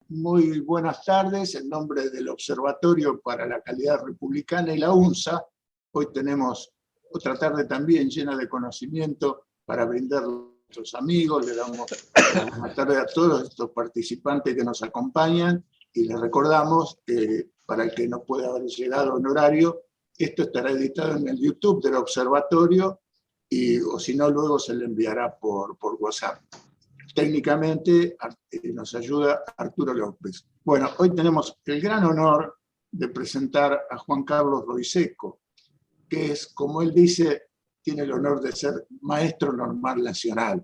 muy buenas tardes. En nombre del Observatorio para la Calidad Republicana y la UNSA, hoy tenemos otra tarde también llena de conocimiento para brindar a nuestros amigos. Le damos buenas tardes a todos estos participantes que nos acompañan y les recordamos que para el que no pueda haber llegado en horario, esto estará editado en el YouTube del Observatorio o si no, luego se le enviará por WhatsApp. Técnicamente nos ayuda Arturo López. Bueno, hoy tenemos el gran honor de presentar a Juan Carlos Royseco, que es, como él dice, tiene el honor de ser maestro normal nacional.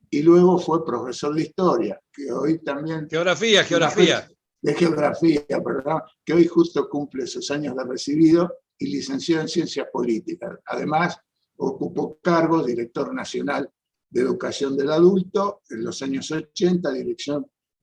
Y luego fue profesor de historia, que hoy también... Geografía. De geografía, perdón, que hoy justo cumple sus años de recibido y licenciado en Ciencias Políticas. Además, ocupó cargos, director nacional de Educación del Adulto en los años 80,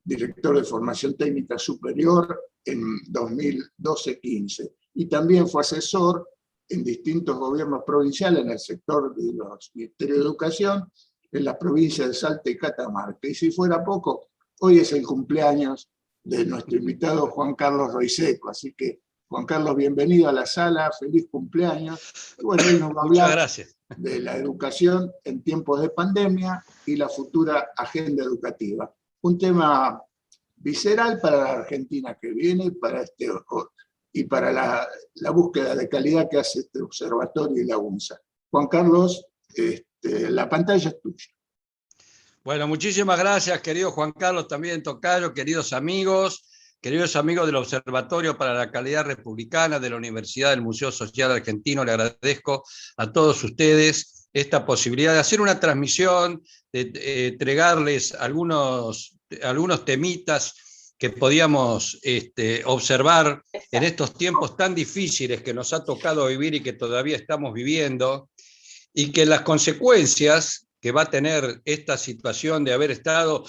director de Formación Técnica Superior en 2012-15. Y también fue asesor en distintos gobiernos provinciales en el sector de los Ministerios de Educación, en las provincias de Salta y Catamarca. Y si fuera poco, hoy es el cumpleaños de nuestro invitado Juan Carlos Royseco. Así que, Juan Carlos, bienvenido a la sala, feliz cumpleaños. Y bueno, él nos va a hablar de la educación en tiempos de pandemia y la futura agenda educativa. Un tema visceral para la Argentina que viene y para la búsqueda de calidad que hace este observatorio y la UNSA. Juan Carlos, la pantalla es tuya. Bueno, muchísimas gracias, querido Juan Carlos, también tocayo, queridos amigos del Observatorio para la Calidad Republicana de la Universidad del Museo Social Argentino. Le agradezco a todos ustedes esta posibilidad de hacer una transmisión, de entregarles algunos temitas que podíamos observar en estos tiempos tan difíciles que nos ha tocado vivir y que todavía estamos viviendo, y que las consecuencias que va a tener esta situación de haber estado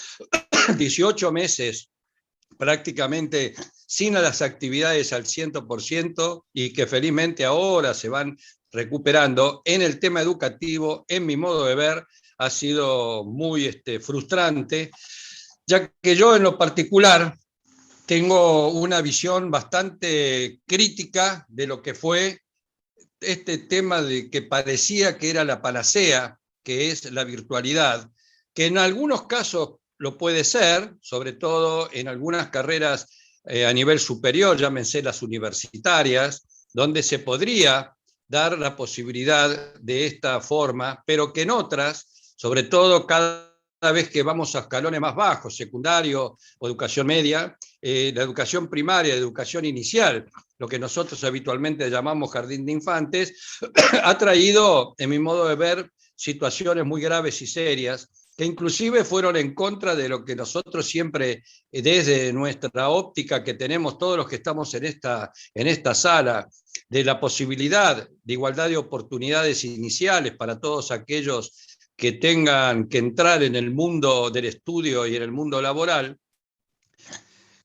18 meses prácticamente sin las actividades al 100% y que felizmente ahora se van recuperando en el tema educativo, en mi modo de ver, ha sido muy frustrante, ya que yo en lo particular tengo una visión bastante crítica de lo que fue este tema de que parecía que era la panacea, que es la virtualidad, que en algunos casos lo puede ser, sobre todo en algunas carreras a nivel superior, llámense las universitarias, donde se podría dar la posibilidad de esta forma, pero que en otras, sobre todo cada vez que vamos a escalones más bajos, secundario o educación media, la educación primaria, educación inicial, lo que nosotros habitualmente llamamos jardín de infantes, ha traído, en mi modo de ver, situaciones muy graves y serias, que inclusive fueron en contra de lo que nosotros siempre, desde nuestra óptica que tenemos todos los que estamos en esta sala, de la posibilidad de igualdad de oportunidades iniciales para todos aquellos que tengan que entrar en el mundo del estudio y en el mundo laboral,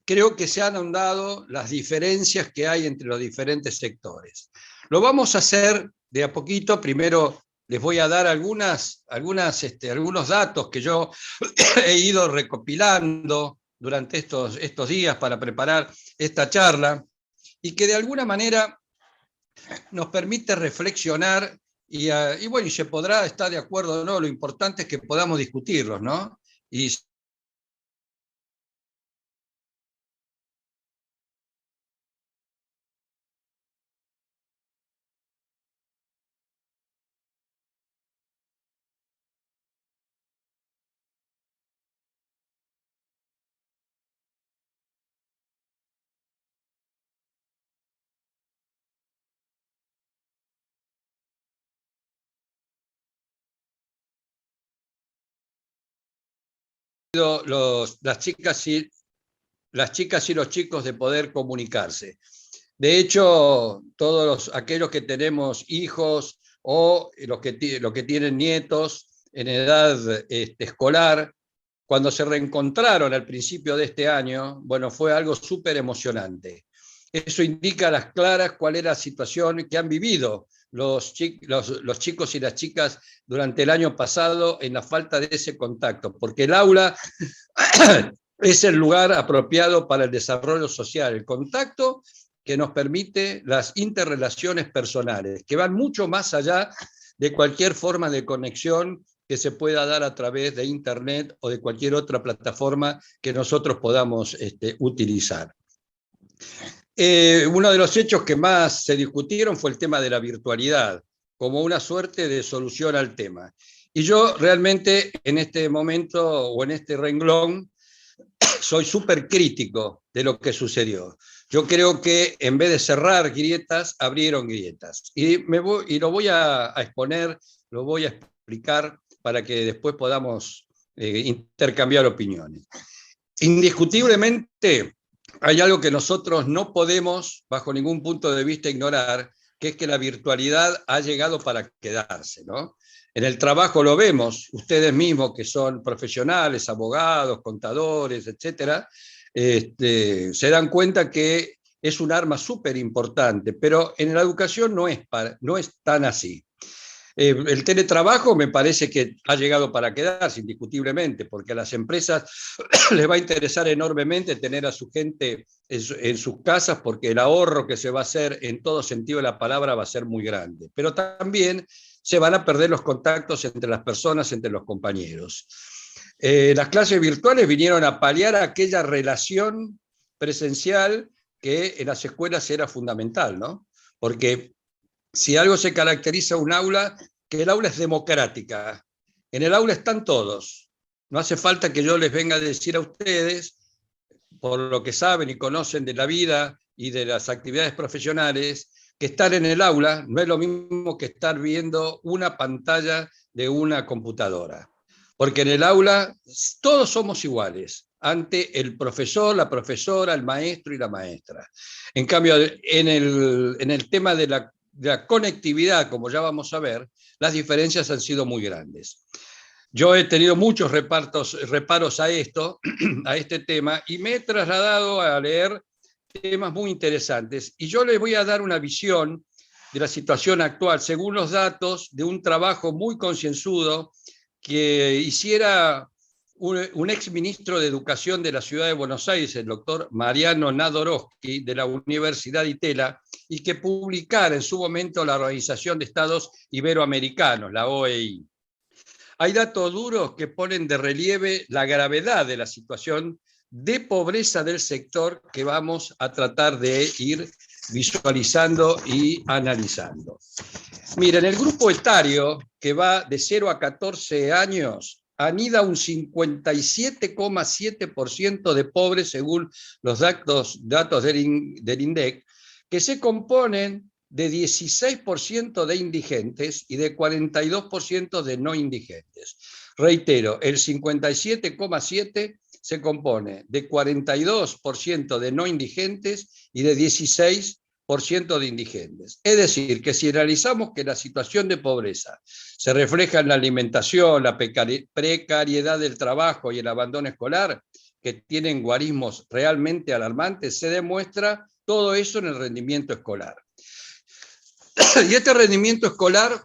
creo que se han ahondado las diferencias que hay entre los diferentes sectores. Lo vamos a hacer de a poquito. Primero les voy a dar algunos datos que yo he ido recopilando durante estos días para preparar esta charla y que de alguna manera nos permite reflexionar y se podrá estar de acuerdo o no. Lo importante es que podamos discutirlos, ¿no? Y las chicas y los chicos de poder comunicarse. De hecho, todos aquellos que tenemos hijos o los que tienen nietos en edad escolar, cuando se reencontraron al principio de este año, bueno, fue algo súper emocionante. Eso indica a las claras cuál era la situación que han vivido los chicos y las chicas durante el año pasado en la falta de ese contacto, porque el aula es el lugar apropiado para el desarrollo social, el contacto que nos permite las interrelaciones personales, que van mucho más allá de cualquier forma de conexión que se pueda dar a través de Internet o de cualquier otra plataforma que nosotros podamos utilizar. Uno de los hechos que más se discutieron fue el tema de la virtualidad, como una suerte de solución al tema. Y yo realmente en este momento o en este renglón soy súper crítico de lo que sucedió. Yo creo que en vez de cerrar grietas, abrieron grietas. Y lo voy a exponer, lo voy a explicar para que después podamos intercambiar opiniones. Indiscutiblemente hay algo que nosotros no podemos, bajo ningún punto de vista, ignorar, que es que la virtualidad ha llegado para quedarse, ¿no? En el trabajo lo vemos, ustedes mismos que son profesionales, abogados, contadores, etcétera, se dan cuenta que es un arma súper importante, pero en la educación no es tan así. El teletrabajo me parece que ha llegado para quedarse indiscutiblemente, porque a las empresas les va a interesar enormemente tener a su gente en sus casas, porque el ahorro que se va a hacer en todo sentido de la palabra va a ser muy grande. Pero también se van a perder los contactos entre las personas, entre los compañeros. Las clases virtuales vinieron a paliar aquella relación presencial que en las escuelas era fundamental, ¿no? Porque si algo se caracteriza un aula, que el aula es democrática. En el aula están todos. No hace falta que yo les venga a decir a ustedes, por lo que saben y conocen de la vida y de las actividades profesionales, que estar en el aula no es lo mismo que estar viendo una pantalla de una computadora. Porque en el aula todos somos iguales ante el profesor, la profesora, el maestro y la maestra. En cambio, en el tema de la conectividad, como ya vamos a ver, las diferencias han sido muy grandes. Yo he tenido muchos reparos a esto, a este tema, y me he trasladado a leer temas muy interesantes. Y yo les voy a dar una visión de la situación actual, según los datos de un trabajo muy concienzudo que hiciera un exministro de Educación de la Ciudad de Buenos Aires, el doctor Mariano Nadorowski, de la Universidad de Itela, y que publicara en su momento la Organización de Estados Iberoamericanos, la OEI. Hay datos duros que ponen de relieve la gravedad de la situación de pobreza del sector que vamos a tratar de ir visualizando y analizando. Miren, el grupo etario que va de 0 a 14 años anida un 57,7% de pobres según los datos del INDEC, que se componen de 16% de indigentes y de 42% de no indigentes. Reitero, el 57,7% se compone de 42% de no indigentes y de 16% de indigentes. Es decir, que si realizamos que la situación de pobreza se refleja en la alimentación, la precariedad del trabajo y el abandono escolar, que tienen guarismos realmente alarmantes, se demuestra todo eso en el rendimiento escolar. Y este rendimiento escolar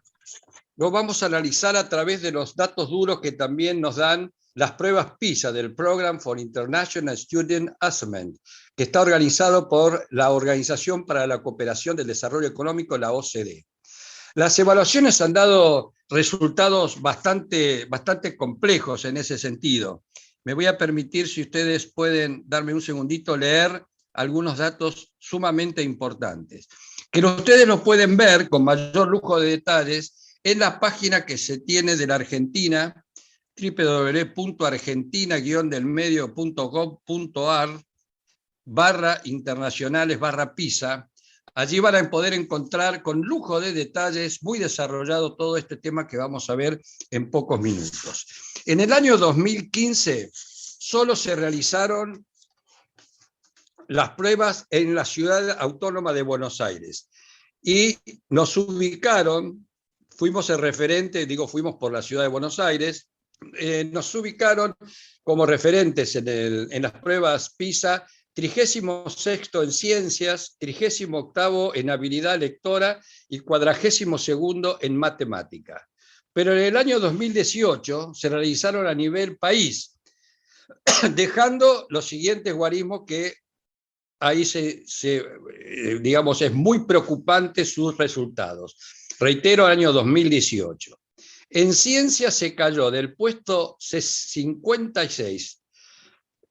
lo vamos a analizar a través de los datos duros que también nos dan las pruebas PISA del Program for International Student Assessment, que está organizado por la Organización para la Cooperación del Desarrollo Económico, la OCDE. Las evaluaciones han dado resultados bastante complejos en ese sentido. Me voy a permitir, si ustedes pueden darme un segundito, leer algunos datos sumamente importantes, que ustedes lo pueden ver con mayor lujo de detalles en la página que se tiene de la Argentina, www.argentina-delmedio.gov.ar/internacionales/PISA. Allí van a poder encontrar con lujo de detalles, muy desarrollado, todo este tema que vamos a ver en pocos minutos. En el año 2015 solo se realizaron las pruebas en la Ciudad Autónoma de Buenos Aires y nos ubicaron, fuimos el referente, fuimos por la Ciudad de Buenos Aires, nos ubicaron como referentes en las pruebas PISA, 36º en ciencias, 38º en habilidad lectora y 42º en matemática. Pero en el año 2018 se realizaron a nivel país dejando los siguientes guarismos que ahí digamos, es muy preocupante sus resultados. Reitero, año 2018. En ciencia se cayó del puesto 56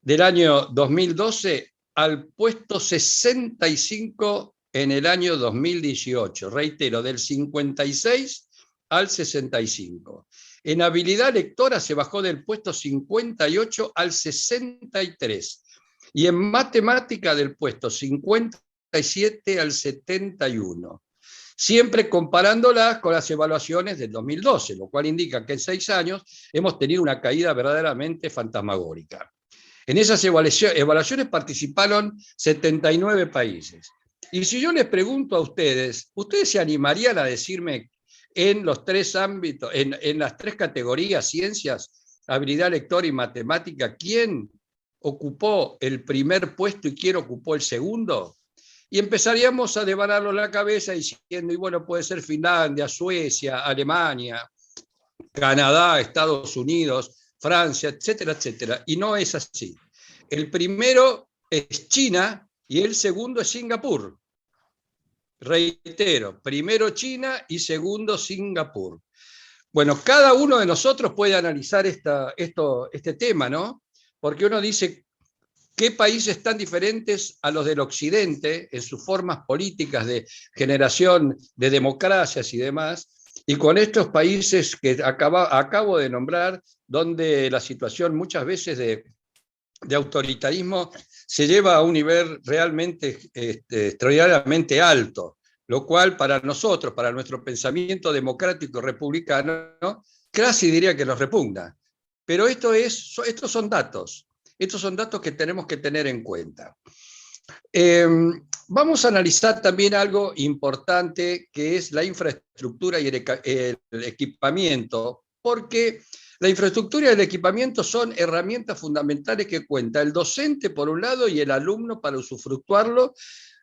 del año 2012 al puesto 65 en el año 2018. Reitero, del 56 al 65. En habilidad lectora se bajó del puesto 58 al 63. Y en matemática del puesto 57 al 71. Siempre comparándolas con las evaluaciones del 2012, lo cual indica que en 6 años hemos tenido una caída verdaderamente fantasmagórica. En esas evaluaciones participaron 79 países. Y si yo les pregunto a ustedes, ¿ustedes se animarían a decirme en los 3 ámbitos, en las 3 categorías, ciencias, habilidad lectora y matemática, quién ocupó el primer puesto y quién ocupó el segundo? Y empezaríamos a devanarnos la cabeza diciendo, y bueno, puede ser Finlandia, Suecia, Alemania, Canadá, Estados Unidos, Francia, etcétera, etcétera. Y no es así. El primero es China y el segundo es Singapur. Reitero, primero China y segundo Singapur. Bueno, cada uno de nosotros puede analizar este tema, ¿no? Porque uno dice, ¿qué países tan diferentes a los del Occidente en sus formas políticas de generación de democracias y demás? Y con estos países que acabo de nombrar, donde la situación muchas veces de autoritarismo se lleva a un nivel realmente extraordinariamente alto, lo cual para nosotros, para nuestro pensamiento democrático republicano, casi diría que nos repugna. Pero estos son datos que tenemos que tener en cuenta. Vamos a analizar también algo importante, que es la infraestructura y el equipamiento, porque la infraestructura y el equipamiento son herramientas fundamentales que cuenta el docente por un lado y el alumno para usufructuarlo,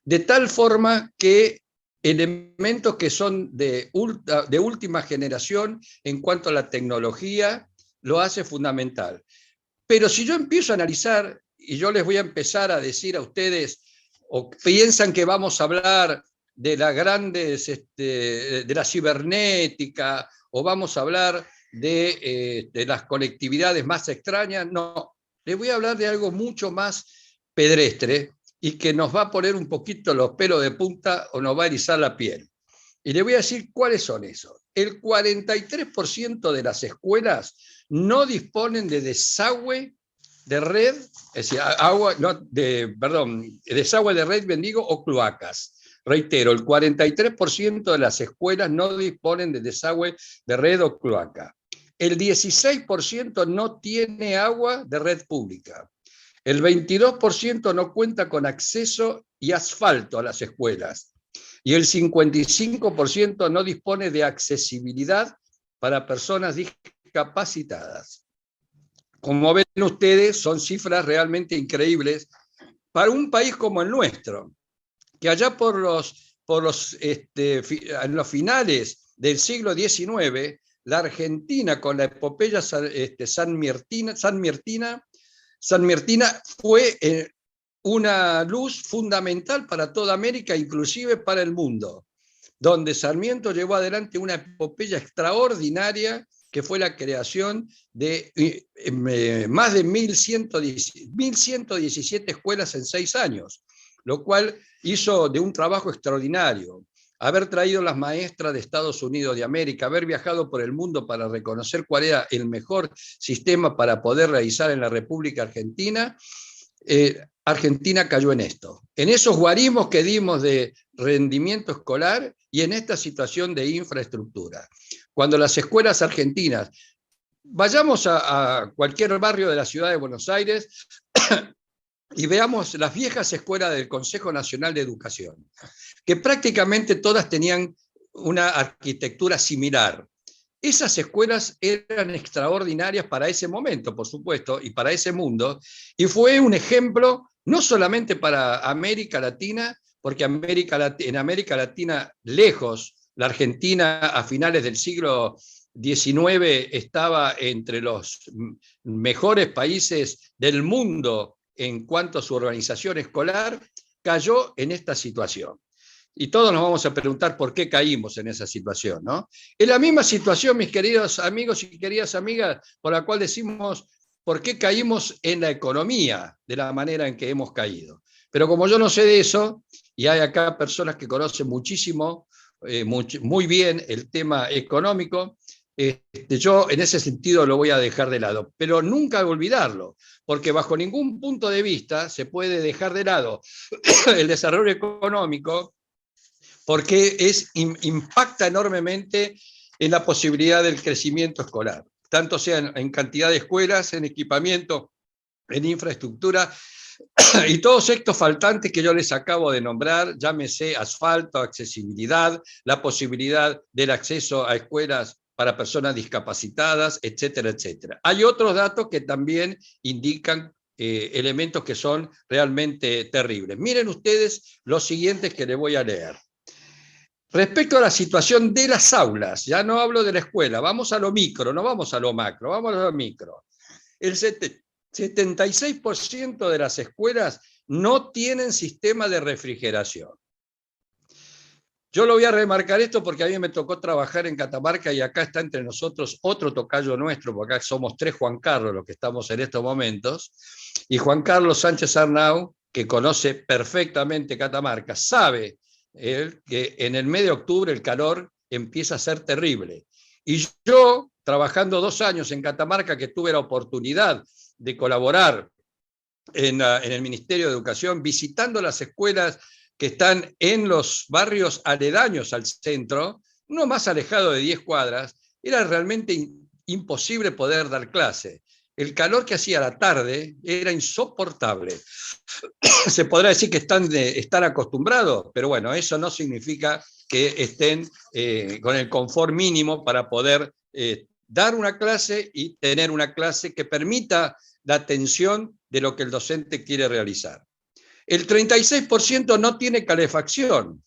de tal forma que elementos que son de última generación en cuanto a la tecnología lo hace fundamental. Pero si yo empiezo a analizar, y yo les voy a empezar a decir a ustedes, o piensan que vamos a hablar de las grandes, de la cibernética, o vamos a hablar de las conectividades más extrañas, no, les voy a hablar de algo mucho más pedestre y que nos va a poner un poquito los pelos de punta o nos va a erizar la piel. Y les voy a decir cuáles son esos. El 43% de las escuelas no disponen de desagüe de red, es decir, desagüe de red, bendigo, o cloacas. Reitero, el 43% de las escuelas no disponen de desagüe de red o cloaca. El 16% no tiene agua de red pública. El 22% no cuenta con acceso y asfalto a las escuelas. Y el 55% no dispone de accesibilidad para personas discapacitadas. Como ven ustedes, son cifras realmente increíbles para un país como el nuestro, que allá en los finales del siglo XIX, la Argentina, con la epopeya sanmiertina fue una luz fundamental para toda América, inclusive para el mundo, donde Sarmiento llevó adelante una epopeya extraordinaria que fue la creación de más de 1.117 escuelas en 6 años, lo cual hizo de un trabajo extraordinario. Haber traído las maestras de Estados Unidos de América, haber viajado por el mundo para reconocer cuál era el mejor sistema para poder realizar en la República Argentina, Argentina cayó en esto, en esos guarismos que dimos de rendimiento escolar y en esta situación de infraestructura. Cuando las escuelas argentinas, vayamos a cualquier barrio de la ciudad de Buenos Aires y veamos las viejas escuelas del Consejo Nacional de Educación, que prácticamente todas tenían una arquitectura similar. Esas escuelas eran extraordinarias para ese momento, por supuesto, y para ese mundo, y fue un ejemplo no solamente para América Latina, porque en América Latina, lejos, la Argentina a finales del siglo XIX estaba entre los mejores países del mundo en cuanto a su organización escolar, cayó en esta situación. Y todos nos vamos a preguntar por qué caímos en esa situación, ¿no? Es la misma situación, mis queridos amigos y queridas amigas, por la cual decimos por qué caímos en la economía de la manera en que hemos caído. Pero como yo no sé de eso, y hay acá personas que conocen muchísimo, muy bien el tema económico, yo en ese sentido lo voy a dejar de lado, pero nunca olvidarlo, porque bajo ningún punto de vista se puede dejar de lado el desarrollo económico, porque impacta enormemente en la posibilidad del crecimiento escolar, tanto sea en cantidad de escuelas, en equipamiento, en infraestructura, y todos estos faltantes que yo les acabo de nombrar, llámese asfalto, accesibilidad, la posibilidad del acceso a escuelas para personas discapacitadas, etcétera, etcétera. Hay otros datos que también indican elementos que son realmente terribles. Miren ustedes los siguientes que les voy a leer. Respecto a la situación de las aulas, ya no hablo de la escuela, vamos a lo micro, no vamos a lo macro, vamos a lo micro. El 76% de las escuelas no tienen sistema de refrigeración. Yo lo voy a remarcar esto porque a mí me tocó trabajar en Catamarca y acá está entre nosotros otro tocayo nuestro, porque acá somos 3 Juan Carlos los que estamos en estos momentos, y Juan Carlos Sánchez Arnau, que conoce perfectamente Catamarca, sabe que en el mes de octubre el calor empieza a ser terrible. Y yo, trabajando 2 años en Catamarca, que tuve la oportunidad de colaborar en el Ministerio de Educación, visitando las escuelas que están en los barrios aledaños al centro, no más alejado de 10 cuadras, era realmente imposible poder dar clase. El calor que hacía a la tarde era insoportable. Se podrá decir que están acostumbrados, pero bueno, eso no significa que estén con el confort mínimo para poder dar una clase y tener una clase que permita la atención de lo que el docente quiere realizar. El 36% no tiene calefacción.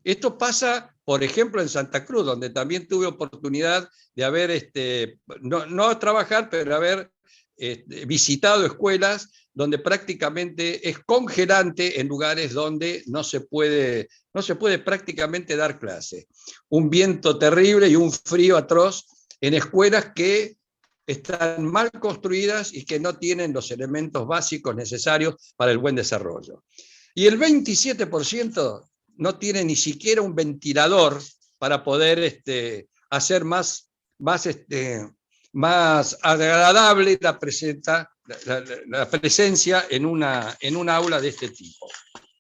Esto pasa, por ejemplo, en Santa Cruz, donde también tuve oportunidad de haber, no trabajar, pero haber visitado escuelas donde prácticamente es congelante en lugares donde no se puede prácticamente dar clase. Un viento terrible y un frío atroz en escuelas que están mal construidas y que no tienen los elementos básicos necesarios para el buen desarrollo. Y el 27% no tiene ni siquiera un ventilador para poder hacer más agradable la presencia en una aula de este tipo.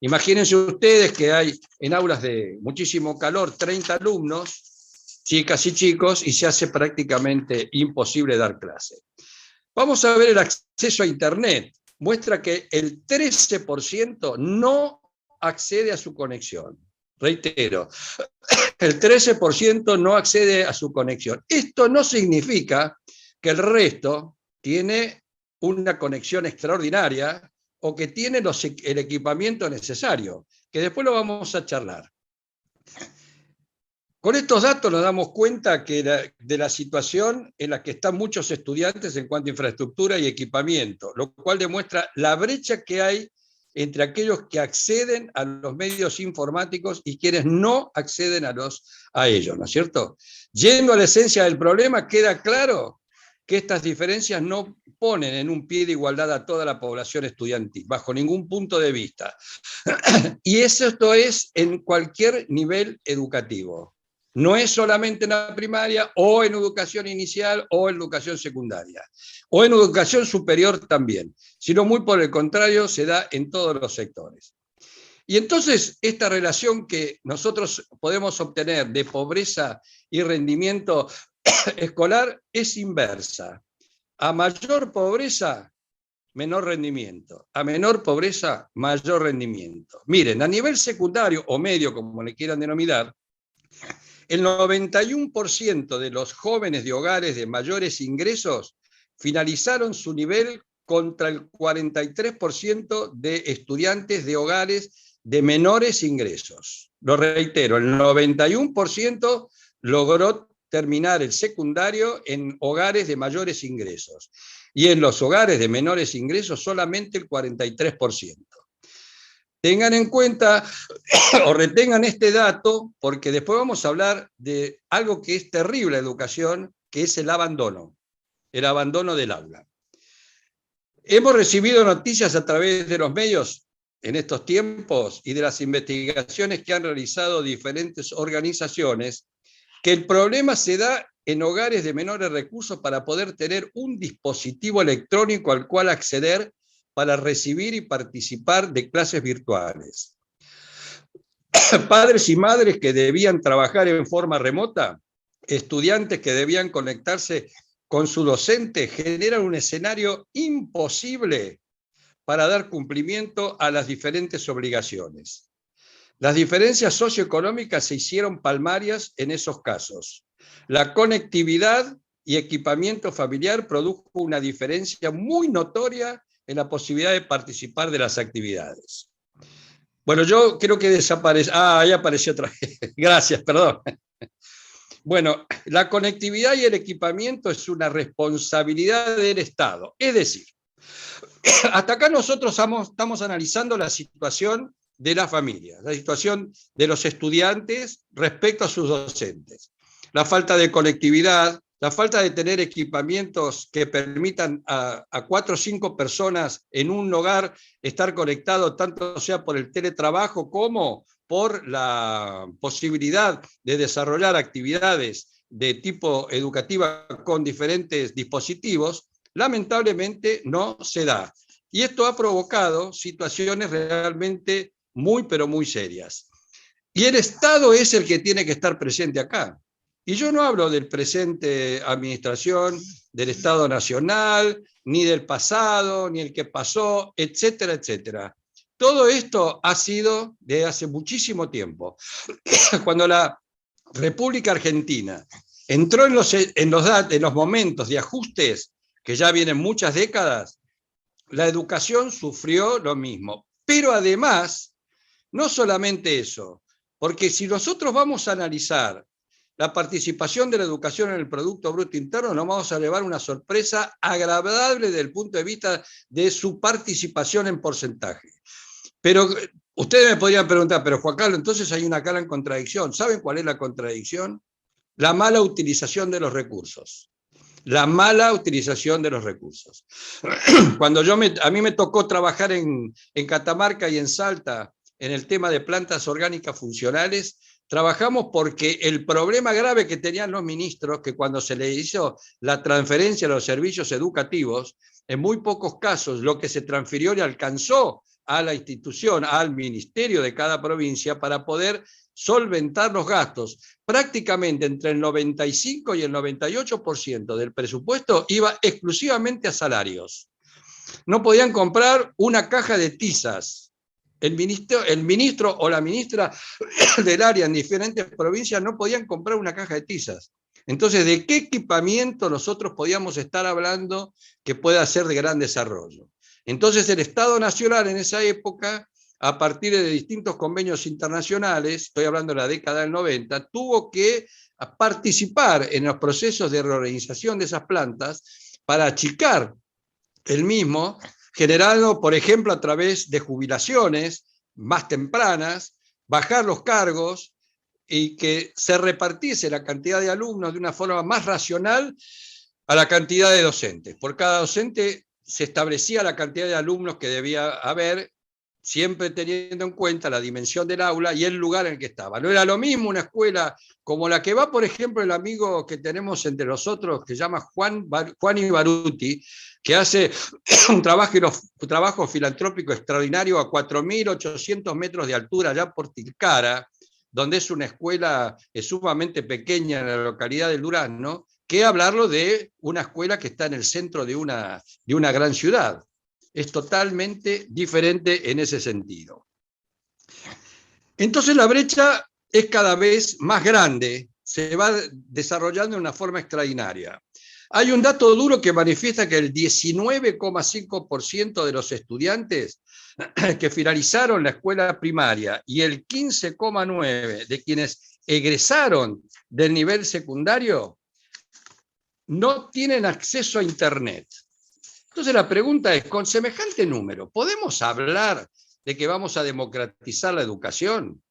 Imagínense ustedes que hay en aulas de muchísimo calor 30 alumnos, chicas y chicos, y se hace prácticamente imposible dar clase. Vamos a ver el acceso a Internet. Muestra que el 13% no accede a su conexión. Reitero, el 13% no accede a su conexión. Esto no significa que el resto tiene una conexión extraordinaria o que tiene el equipamiento necesario, que después lo vamos a charlar. Con estos datos nos damos cuenta de la situación en la que están muchos estudiantes en cuanto a infraestructura y equipamiento, lo cual demuestra la brecha que hay entre aquellos que acceden a los medios informáticos y quienes no acceden a ellos, ¿no es cierto? Yendo a la esencia del problema, queda claro que estas diferencias no ponen en un pie de igualdad a toda la población estudiantil, bajo ningún punto de vista. Y esto es en cualquier nivel educativo. No es solamente en la primaria, o en educación inicial, o en educación secundaria, o en educación superior también, sino muy por el contrario, se da en todos los sectores. Y entonces, esta relación que nosotros podemos obtener de pobreza y rendimiento escolar es inversa. A mayor pobreza, menor rendimiento. A menor pobreza, mayor rendimiento. Miren, a nivel secundario o medio, como le quieran denominar, el 91% de los jóvenes de hogares de mayores ingresos finalizaron su nivel contra el 43% de estudiantes de hogares de menores ingresos. Lo reitero, el 91% logró terminar el secundario en hogares de mayores ingresos. Y en los hogares de menores ingresos solamente el 43%. Tengan en cuenta o retengan este dato, porque después vamos a hablar de algo que es terrible en la educación, que es el abandono del aula. Hemos recibido noticias a través de los medios en estos tiempos y de las investigaciones que han realizado diferentes organizaciones, que el problema se da en hogares de menores recursos para poder tener un dispositivo electrónico al cual acceder para recibir y participar de clases virtuales. Padres y madres que debían trabajar en forma remota, estudiantes que debían conectarse con su docente, generan un escenario imposible para dar cumplimiento a las diferentes obligaciones. Las diferencias socioeconómicas se hicieron palmarias en esos casos. La conectividad y equipamiento familiar produjo una diferencia muy notoria en la posibilidad de participar de las actividades. Bueno, yo creo que desapareció. Ahí apareció otra vez. Gracias, perdón. Bueno, la conectividad y el equipamiento es una responsabilidad del Estado. Es decir, hasta acá nosotros estamos analizando la situación de la familia, la situación de los estudiantes respecto a sus docentes. La falta de conectividad, la falta de tener equipamientos que permitan a 4 o 5 personas en un hogar estar conectados, tanto sea por el teletrabajo como por la posibilidad de desarrollar actividades de tipo educativa con diferentes dispositivos, lamentablemente no se da. Y esto ha provocado situaciones realmente muy, pero muy serias. Y el Estado es el que tiene que estar presente acá. Y yo no hablo del presente administración, del Estado Nacional, ni del pasado, ni el que pasó, etcétera, etcétera. Todo esto ha sido de hace muchísimo tiempo. Cuando la República Argentina entró en los momentos de ajustes, que ya vienen muchas décadas, la educación sufrió lo mismo. Pero además, no solamente eso, porque si nosotros vamos a analizar la participación de la educación en el Producto Bruto Interno, nos vamos a llevar una sorpresa agradable desde el punto de vista de su participación en porcentaje. Pero ustedes me podrían preguntar, pero Juan Carlos, entonces hay una gran contradicción. ¿Saben cuál es la contradicción? La mala utilización de los recursos. La mala utilización de los recursos. Cuando a mí me tocó trabajar en Catamarca y en Salta en el tema de plantas orgánicas funcionales, trabajamos porque el problema grave que tenían los ministros, que cuando se les hizo la transferencia a los servicios educativos, en muy pocos casos lo que se transfirió le alcanzó a la institución, al ministerio de cada provincia para poder solventar los gastos. Prácticamente entre el 95 y el 98% del presupuesto iba exclusivamente a salarios. No podían comprar una caja de tizas. El ministro o la ministra del área en diferentes provincias no podían comprar una caja de tizas. Entonces, ¿de qué equipamiento nosotros podíamos estar hablando que pueda ser de gran desarrollo? Entonces, el Estado Nacional en esa época, a partir de distintos convenios internacionales, estoy hablando de la década del 90, tuvo que participar en los procesos de reorganización de esas plantas para achicar el mismo, generando, por ejemplo, a través de jubilaciones más tempranas, bajar los cargos y que se repartiese la cantidad de alumnos de una forma más racional a la cantidad de docentes. Por cada docente se establecía la cantidad de alumnos que debía haber, siempre teniendo en cuenta la dimensión del aula y el lugar en el que estaba. No era lo mismo una escuela como la que va, por ejemplo, el amigo que tenemos entre nosotros, que se llama Juan Ibaruti, que hace un trabajo filantrópico extraordinario a 4.800 metros de altura, allá por Tilcara, donde es una escuela sumamente pequeña en la localidad del Durazno, que hablarlo de una escuela que está en el centro de una gran ciudad. Es totalmente diferente en ese sentido. Entonces la brecha es cada vez más grande, se va desarrollando de una forma extraordinaria. Hay un dato duro que manifiesta que el 19,5% de los estudiantes que finalizaron la escuela primaria y el 15,9% de quienes egresaron del nivel secundario no tienen acceso a Internet. Entonces la pregunta es, con semejante número, ¿podemos hablar de que vamos a democratizar la educación?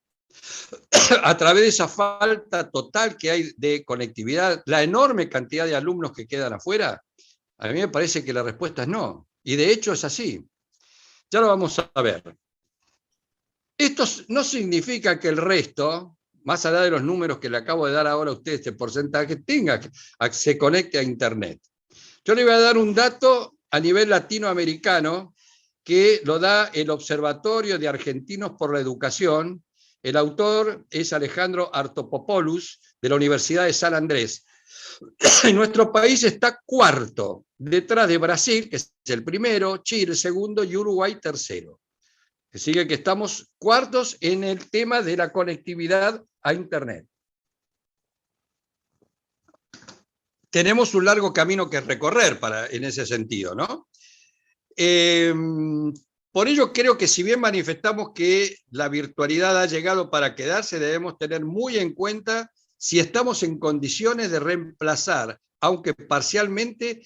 A través de esa falta total que hay de conectividad, la enorme cantidad de alumnos que quedan afuera, a mí me parece que la respuesta es no. Y de hecho es así. Ya lo vamos a ver. Esto no significa que el resto, más allá de los números que le acabo de dar ahora a usted, este porcentaje, se conecte a Internet. Yo le voy a dar un dato a nivel latinoamericano que lo da el Observatorio de Argentinos por la Educación. El autor es Alejandro Artopopoulos, de la Universidad de San Andrés. Y nuestro país está cuarto, detrás de Brasil, que es el primero, Chile segundo y Uruguay tercero. Así que estamos cuartos en el tema de la conectividad a Internet. Tenemos un largo camino que recorrer en ese sentido, ¿no? Por ello creo que si bien manifestamos que la virtualidad ha llegado para quedarse, debemos tener muy en cuenta si estamos en condiciones de reemplazar, aunque parcialmente,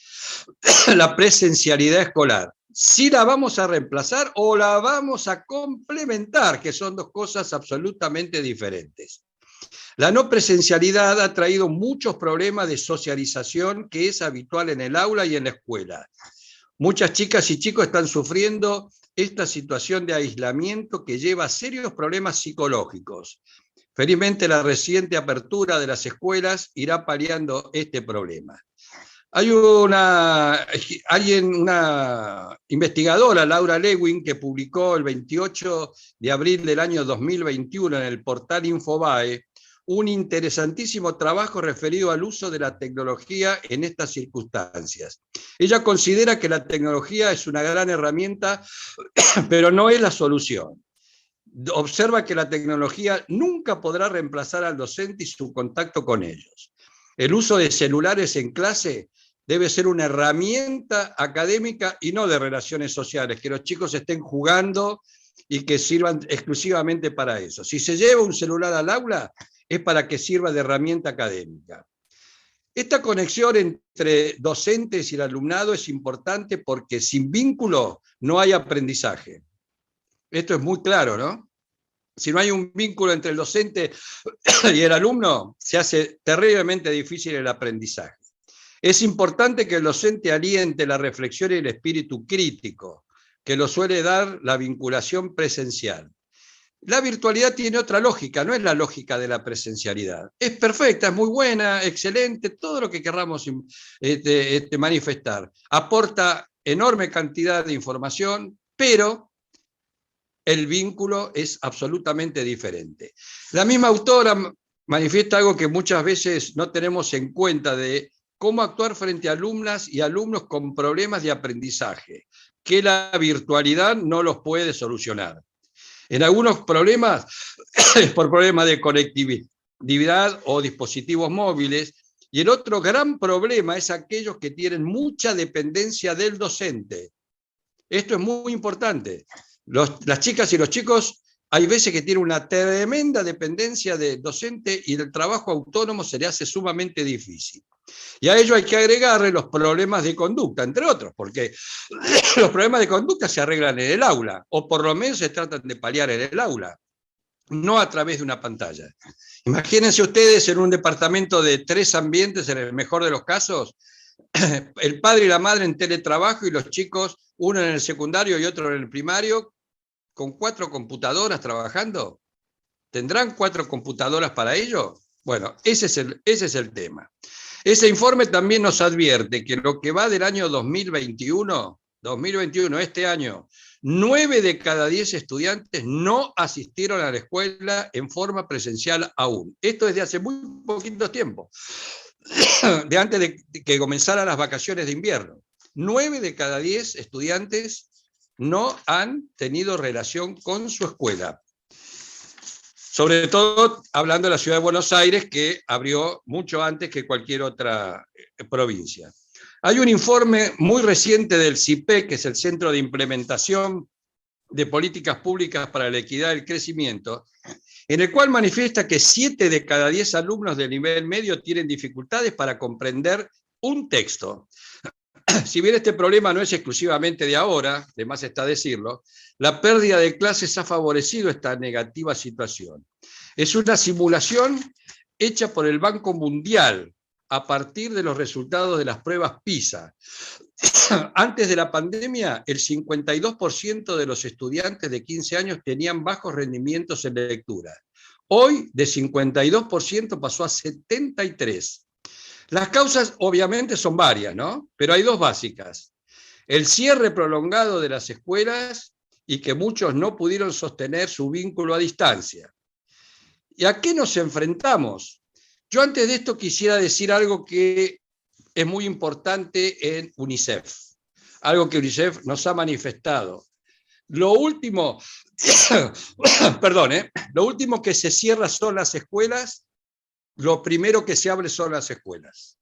la presencialidad escolar. Si la vamos a reemplazar o la vamos a complementar, que son dos cosas absolutamente diferentes. La no presencialidad ha traído muchos problemas de socialización que es habitual en el aula y en la escuela. Muchas chicas y chicos están sufriendo esta situación de aislamiento que lleva a serios problemas psicológicos. Felizmente la reciente apertura de las escuelas irá paliando este problema. Hay una investigadora, Laura Lewin, que publicó el 28 de abril del año 2021 en el portal Infobae un interesantísimo trabajo referido al uso de la tecnología en estas circunstancias. Ella considera que la tecnología es una gran herramienta, pero no es la solución. Observa que la tecnología nunca podrá reemplazar al docente y su contacto con ellos. El uso de celulares en clase debe ser una herramienta académica y no de relaciones sociales, que los chicos estén jugando y que sirvan exclusivamente para eso. Si se lleva un celular al aula, es para que sirva de herramienta académica. Esta conexión entre docentes y el alumnado es importante porque sin vínculo no hay aprendizaje. Esto es muy claro, ¿no? Si no hay un vínculo entre el docente y el alumno, se hace terriblemente difícil el aprendizaje. Es importante que el docente aliente la reflexión y el espíritu crítico, que lo suele dar la vinculación presencial. La virtualidad tiene otra lógica, no es la lógica de la presencialidad. Es perfecta, es muy buena, excelente, todo lo que queramos manifestar. Aporta enorme cantidad de información, pero el vínculo es absolutamente diferente. La misma autora manifiesta algo que muchas veces no tenemos en cuenta de cómo actuar frente a alumnas y alumnos con problemas de aprendizaje, que la virtualidad no los puede solucionar. En algunos problemas, es por problemas de conectividad o dispositivos móviles, y el otro gran problema es aquellos que tienen mucha dependencia del docente. Esto es muy importante. Las chicas y los chicos hay veces que tienen una tremenda dependencia del docente y el trabajo autónomo se le hace sumamente difícil. Y a ello hay que agregarle los problemas de conducta, entre otros, porque los problemas de conducta se arreglan en el aula, o por lo menos se tratan de paliar en el aula, no a través de una pantalla. Imagínense ustedes en un departamento de 3 ambientes, en el mejor de los casos, el padre y la madre en teletrabajo y los chicos, uno en el secundario y otro en el primario, con 4 computadoras trabajando. ¿Tendrán 4 computadoras para ello? Bueno, ese es el tema. Ese informe también nos advierte que lo que va del año 2021, este año, 9 de cada 10 estudiantes no asistieron a la escuela en forma presencial aún. Esto desde hace muy poquito tiempo, de antes de que comenzaran las vacaciones de invierno. 9 de cada 10 estudiantes no han tenido relación con su escuela. Sobre todo hablando de la ciudad de Buenos Aires, que abrió mucho antes que cualquier otra provincia. Hay un informe muy reciente del CIPEC, que es el Centro de Implementación de Políticas Públicas para la Equidad y el Crecimiento, en el cual manifiesta que 7 de cada 10 alumnos de nivel medio tienen dificultades para comprender un texto. Si bien este problema no es exclusivamente de ahora, de más está decirlo, la pérdida de clases ha favorecido esta negativa situación. Es una simulación hecha por el Banco Mundial a partir de los resultados de las pruebas PISA. Antes de la pandemia, el 52% de los estudiantes de 15 años tenían bajos rendimientos en lectura. Hoy, de 52% pasó a 73%. Las causas obviamente son varias, ¿no? Pero hay dos básicas. El cierre prolongado de las escuelas y que muchos no pudieron sostener su vínculo a distancia. ¿Y a qué nos enfrentamos? Yo antes de esto quisiera decir algo que es muy importante en UNICEF, algo que UNICEF nos ha manifestado. Lo último, lo último que se cierra son las escuelas, lo primero que se abre son las escuelas.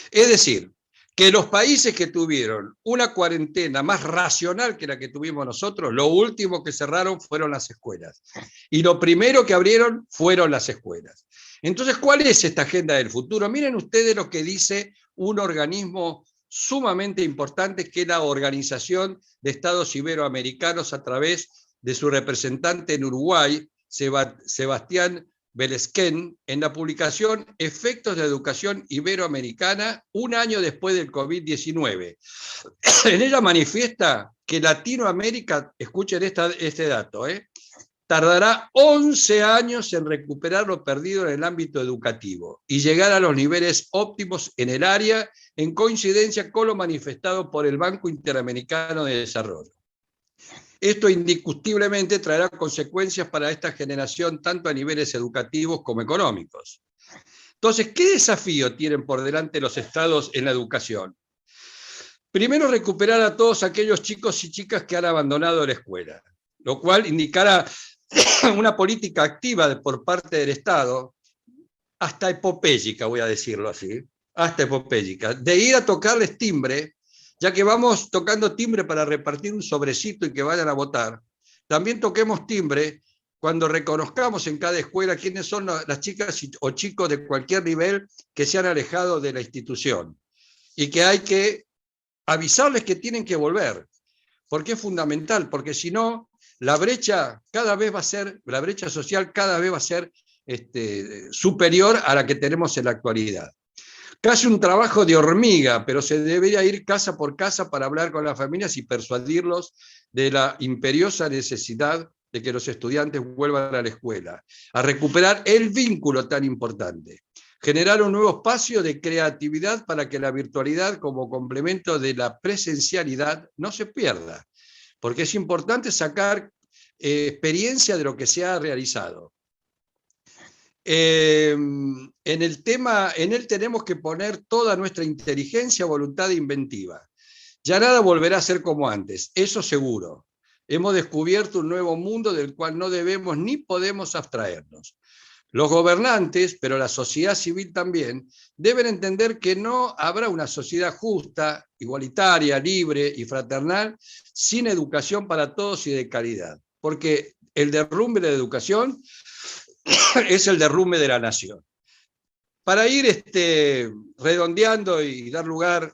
Es decir, que los países que tuvieron una cuarentena más racional que la que tuvimos nosotros, lo último que cerraron fueron las escuelas. Y lo primero que abrieron fueron las escuelas. Entonces, ¿cuál es esta agenda del futuro? Miren ustedes lo que dice un organismo sumamente importante, que es la Organización de Estados Iberoamericanos, a través de su representante en Uruguay, Sebastián Belesquén, en la publicación Efectos de Educación Iberoamericana, un año después del COVID-19. En ella manifiesta que Latinoamérica, escuchen este dato, tardará 11 años en recuperar lo perdido en el ámbito educativo y llegar a los niveles óptimos en el área, en coincidencia con lo manifestado por el Banco Interamericano de Desarrollo. Esto indiscutiblemente traerá consecuencias para esta generación, tanto a niveles educativos como económicos. Entonces, ¿qué desafío tienen por delante los estados en la educación? Primero, recuperar a todos aquellos chicos y chicas que han abandonado la escuela, lo cual indicará una política activa por parte del Estado, hasta epopélica, voy a decirlo así, hasta epopélica, de ir a tocarles timbre, ya que vamos tocando timbre para repartir un sobrecito y que vayan a votar. También toquemos timbre cuando reconozcamos en cada escuela quiénes son las chicas o chicos de cualquier nivel que se han alejado de la institución, y que hay que avisarles que tienen que volver, porque es fundamental, porque si no, la brecha social cada vez va a ser superior a la que tenemos en la actualidad. Casi un trabajo de hormiga, pero se debería ir casa por casa para hablar con las familias y persuadirlos de la imperiosa necesidad de que los estudiantes vuelvan a la escuela, a recuperar el vínculo tan importante. Generar un nuevo espacio de creatividad para que la virtualidad, como complemento de la presencialidad, no se pierda, porque es importante sacar experiencia de lo que se ha realizado. En él tenemos que poner toda nuestra inteligencia, voluntad e inventiva. Ya nada volverá a ser como antes, eso seguro. Hemos descubierto un nuevo mundo del cual no debemos ni podemos abstraernos. Los gobernantes, pero la sociedad civil también, deben entender que no habrá una sociedad justa, igualitaria, libre y fraternal sin educación para todos y de calidad. Porque el derrumbe de la educación es el derrumbe de la nación. Para ir redondeando y dar lugar,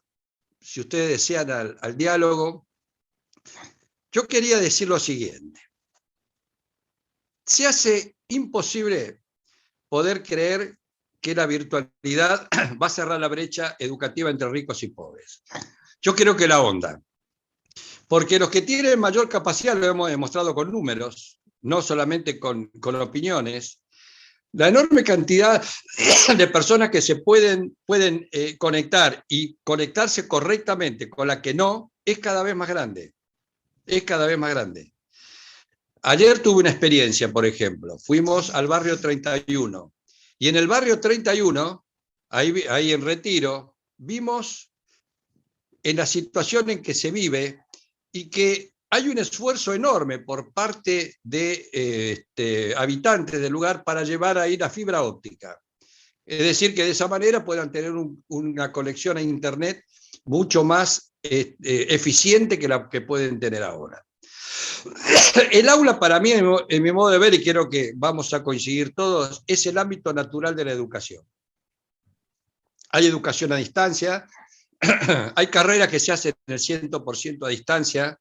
si ustedes desean, al diálogo, yo quería decir lo siguiente. Se hace imposible poder creer que la virtualidad va a cerrar la brecha educativa entre ricos y pobres. Yo creo que la onda. Porque los que tienen mayor capacidad, lo hemos demostrado con números, no solamente con opiniones, la enorme cantidad de personas que se pueden conectar y conectarse correctamente con la que no, es cada vez más grande. Es cada vez más grande. Ayer tuve una experiencia, por ejemplo. Fuimos al barrio 31. Y en el barrio 31, ahí en Retiro, vimos en la situación en que se vive y que hay un esfuerzo enorme por parte de habitantes del lugar para llevar ahí la fibra óptica. Es decir, que de esa manera puedan tener una conexión a Internet mucho más eficiente que la que pueden tener ahora. El aula para mí, en mi modo de ver, y creo que vamos a coincidir todos, es el ámbito natural de la educación. Hay educación a distancia, hay carreras que se hacen en el 100% a distancia,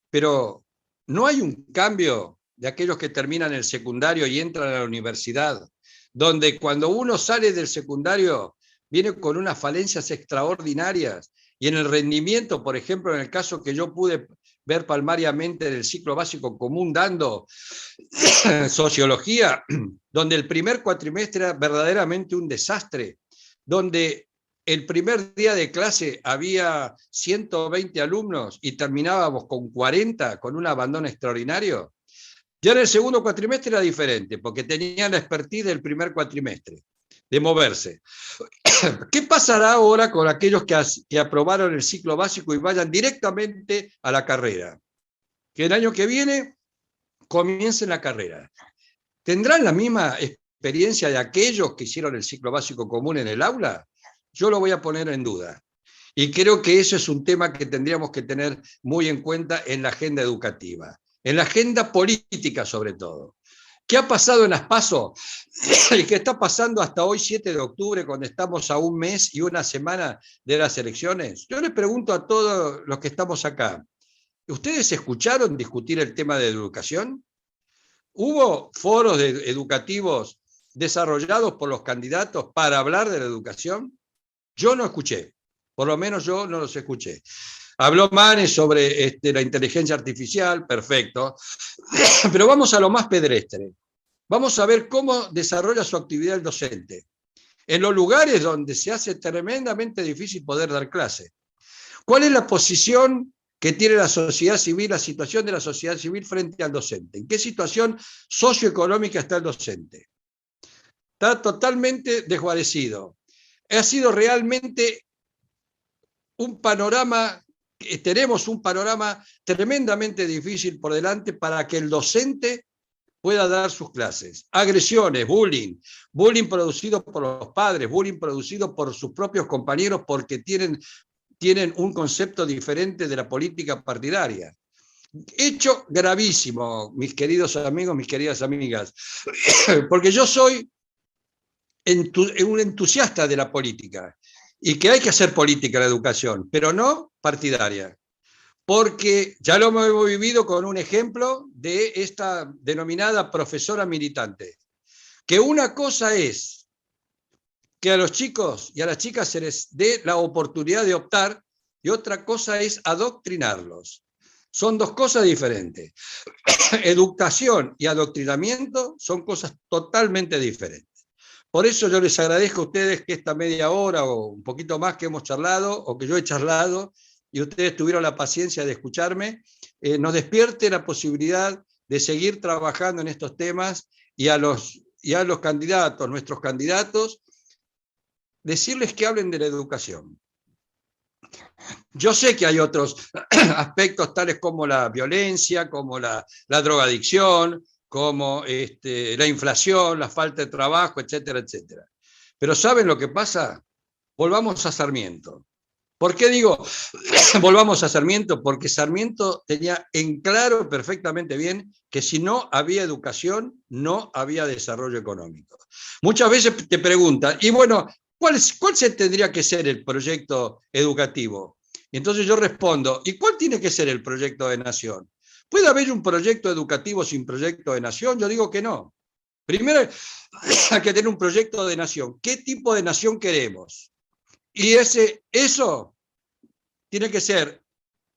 pero no hay un cambio de aquellos que terminan el secundario y entran a la universidad, donde cuando uno sale del secundario viene con unas falencias extraordinarias y en el rendimiento, por ejemplo, en el caso que yo pude ver palmariamente del ciclo básico común dando sociología, donde el primer cuatrimestre era verdaderamente un desastre, donde el primer día de clase había 120 alumnos y terminábamos con 40, con un abandono extraordinario. Ya en el segundo cuatrimestre era diferente, porque tenían la expertise del primer cuatrimestre, de moverse. ¿Qué pasará ahora con aquellos que aprobaron el ciclo básico y vayan directamente a la carrera? Que el año que viene comiencen la carrera. ¿Tendrán la misma experiencia de aquellos que hicieron el ciclo básico común en el aula? Yo lo voy a poner en duda. Y creo que eso es un tema que tendríamos que tener muy en cuenta en la agenda educativa, en la agenda política sobre todo. ¿Qué ha pasado en las PASO? ¿Y qué está pasando hasta hoy, 7 de octubre, cuando estamos a un mes y una semana de las elecciones? Yo les pregunto a todos los que estamos acá, ¿ustedes escucharon discutir el tema de educación? ¿Hubo foros educativos desarrollados por los candidatos para hablar de la educación? Yo no escuché, por lo menos yo no los escuché. Habló Manes sobre la inteligencia artificial, perfecto, pero vamos a lo más pedestre. Vamos a ver cómo desarrolla su actividad el docente, en los lugares donde se hace tremendamente difícil poder dar clase. ¿Cuál es la posición que tiene la sociedad civil, la situación de la sociedad civil frente al docente? ¿En qué situación socioeconómica está el docente? Está totalmente desguarecido. Ha sido realmente un panorama, tenemos un panorama tremendamente difícil por delante para que el docente pueda dar sus clases. Agresiones, bullying producido por los padres, bullying producido por sus propios compañeros porque tienen un concepto diferente de la política partidaria. Hecho gravísimo, mis queridos amigos, mis queridas amigas, porque yo soy un entusiasta de la política y que hay que hacer política en la educación, pero no partidaria. Porque ya lo hemos vivido con un ejemplo de esta denominada profesora militante, que una cosa es que a los chicos y a las chicas se les dé la oportunidad de optar y otra cosa es adoctrinarlos. Son dos cosas diferentes. Educación y adoctrinamiento son cosas totalmente diferentes. Por eso yo les agradezco a ustedes que esta media hora o un poquito más que hemos charlado o que yo he charlado y ustedes tuvieron la paciencia de escucharme, nos despierte la posibilidad de seguir trabajando en estos temas y a los candidatos, nuestros candidatos, decirles que hablen de la educación. Yo sé que hay otros aspectos tales como la violencia, como la drogadicción, como la inflación, la falta de trabajo, etcétera, etcétera. Pero ¿saben lo que pasa? Volvamos a Sarmiento. ¿Por qué digo volvamos a Sarmiento? Porque Sarmiento tenía en claro perfectamente bien que si no había educación, no había desarrollo económico. Muchas veces te preguntan, y bueno, ¿cuál se tendría que ser el proyecto educativo? Y entonces yo respondo, ¿y cuál tiene que ser el proyecto de nación? ¿Puede haber un proyecto educativo sin proyecto de nación? Yo digo que no. Primero hay que tener un proyecto de nación. ¿Qué tipo de nación queremos? Y eso tiene que ser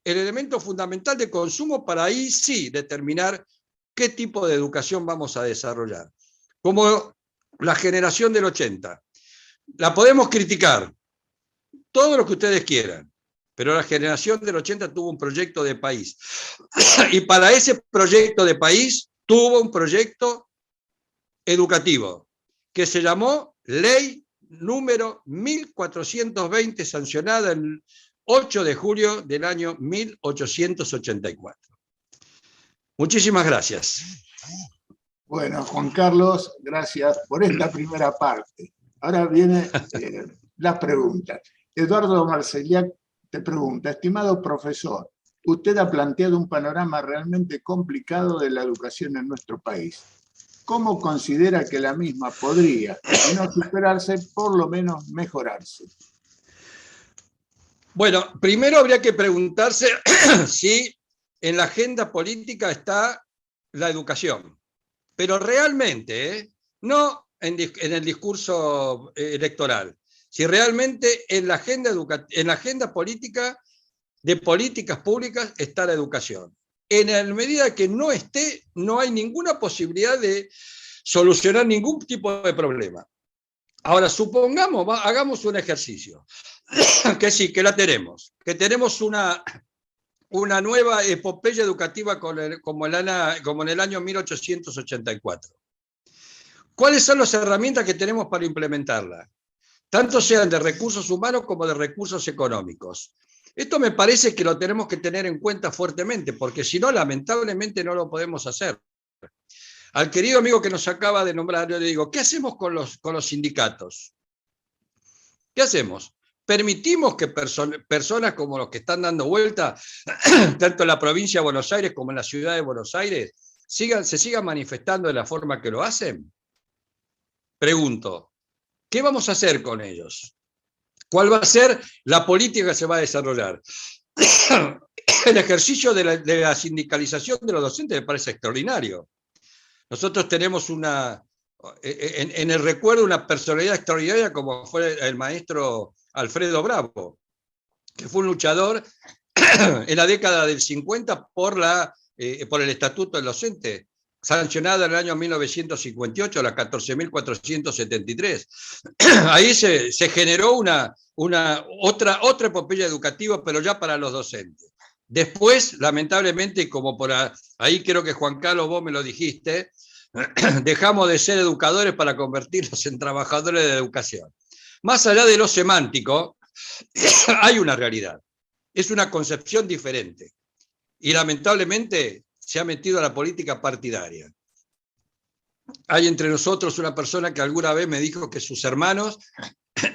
el elemento fundamental de consumo para ahí sí determinar qué tipo de educación vamos a desarrollar. Como la generación del 80. La podemos criticar, todo lo que ustedes quieran, pero la generación del 80 tuvo un proyecto de país. Y para ese proyecto de país tuvo un proyecto educativo que se llamó Ley número 1420, sancionada el 8 de julio del año 1884. Muchísimas gracias. Bueno, Juan Carlos, gracias por esta primera parte. Ahora vienen las preguntas. Eduardo Marceliak te pregunta, estimado profesor, usted ha planteado un panorama realmente complicado de la educación en nuestro país. ¿Cómo considera que la misma podría, si no superarse, por lo menos mejorarse? Bueno, primero habría que preguntarse si en la agenda política está la educación, pero realmente, no en el discurso electoral, si realmente en la agenda política de políticas públicas está la educación. En la medida que no esté, no hay ninguna posibilidad de solucionar ningún tipo de problema. Ahora, supongamos, hagamos un ejercicio, que sí, que la tenemos, que tenemos una nueva epopeya educativa como en el año 1884. ¿Cuáles son las herramientas que tenemos para implementarla? Tanto sean de recursos humanos como de recursos económicos. Esto me parece que lo tenemos que tener en cuenta fuertemente, porque si no, lamentablemente no lo podemos hacer. Al querido amigo que nos acaba de nombrar, yo le digo, ¿qué hacemos con los sindicatos? ¿Qué hacemos? ¿Permitimos que personas como los que están dando vuelta, tanto en la provincia de Buenos Aires como en la ciudad de Buenos Aires, se sigan manifestando de la forma que lo hacen? Pregunto, ¿qué vamos a hacer con ellos? ¿Cuál va a ser la política que se va a desarrollar? El ejercicio de la sindicalización de los docentes me parece extraordinario. Nosotros tenemos en el recuerdo una personalidad extraordinaria como fue el maestro Alfredo Bravo, que fue un luchador en la década del 50 por el Estatuto del Docente, sancionada en el año 1958, la 14.473. Ahí se generó otra epopeya educativa, pero ya para los docentes. Después, lamentablemente, como por ahí creo que Juan Carlos vos me lo dijiste, dejamos de ser educadores para convertirnos en trabajadores de educación. Más allá de lo semántico, hay una realidad. Es una concepción diferente. Y lamentablemente se ha metido a la política partidaria. Hay entre nosotros una persona que alguna vez me dijo que sus hermanos